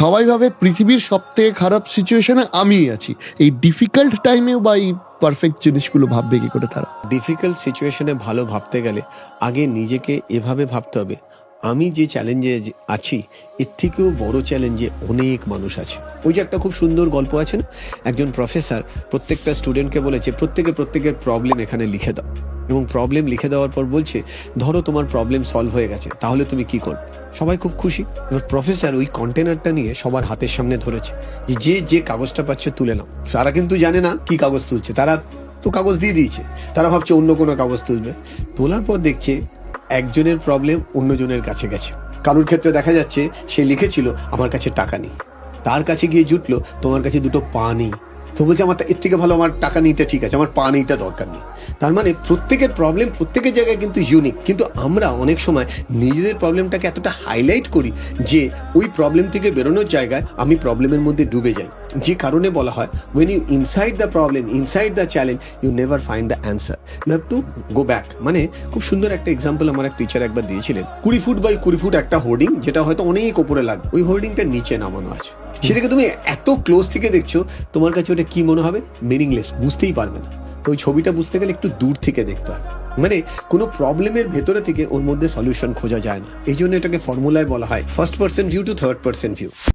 সবাই ভাবে পৃথিবীর সবথেকে খারাপ সিচুয়েশনে আমিই আছি। এই ডিফিকাল্ট টাইমেও বা এই পারফেক্ট জিনিসগুলো ভাববে কি করে তারা? ডিফিকাল্ট সিচুয়েশনে ভালো ভাবতে গেলে আগে নিজেকে এভাবে ভাবতে হবে, আমি যে চ্যালেঞ্জে আছি এর থেকেও বড় চ্যালেঞ্জে অনেক মানুষ আছে। ওই যে একটা খুব সুন্দর গল্প আছে না, একজন প্রফেসর প্রত্যেকটা স্টুডেন্টকে বলেছে প্রত্যেকের প্রবলেম এখানে লিখে দাও, এবং প্রবলেম লিখে দেওয়ার পর বলছে ধরো তোমার প্রবলেম সলভ হয়ে গেছে, তাহলে তুমি কি করবে? সবাই খুব খুশি। এবার প্রফেসর ওই কন্টেনারটা নিয়ে সবার হাতের সামনে ধরেছে যে যে কাগজটা পাচ্ছে তুলে নাও। তারা কিন্তু জানে না কি কাগজ তুলছে, তারা তো কাগজ দিয়ে দিয়েছে, তারা ভাবছে অন্য কোনো কাগজ তুলবে। তোলার পর দেখছে একজনের প্রবলেম অন্যজনের কাছে গেছে। কারোর ক্ষেত্রে দেখা যাচ্ছে সে লিখেছিল আমার কাছে টাকা নেই, তার কাছে গিয়ে জুটলো তোমার কাছে দুটো পা নেই, তো বলছে আমার এর থেকে ভালো আমার টাকা নেইটা ঠিক আছে, আমার পা নেইটা দরকার নেই। তার মানে প্রত্যেকের প্রবলেম প্রত্যেকের জায়গায় কিন্তু ইউনিক, কিন্তু আমরা অনেক সময় নিজেদের প্রবলেমটাকে এতটা হাইলাইট করি যে ওই প্রবলেম থেকে বেরোনোর জায়গায় আমি প্রবলেমের মধ্যে ডুবে যাই। যে কারণে বলা হয় when you inside the problem, inside the challenge, you never find the answer, you have to go back। মানে খুব সুন্দর একটা এক্সাম্পল আমার এক টিচার একবার দিয়েছিলেন, 20 ফুট বাই 20 ফুট একটা হোর্ডিং, যেটা হয়তো অনেক ওপরে লাগবে, ওই হোর্ডিংটা নিচে নামানো আছে। সেটাকে তুমি এত ক্লোজ থেকে দেখছো, তোমার কাছে ওটা কি মনে হবে? মিনিংলেস, বুঝতেই পারবে না। তো ওই ছবিটা বুঝতে গেলে একটু দূর থেকে দেখতে হয়। মানে কোনো প্রবলেমের ভেতরে থেকে ওর মধ্যে সলিউশন খোঁজা যায় না। এই জন্য এটাকে ফর্মুলায় বলা হয় first person view to third person view.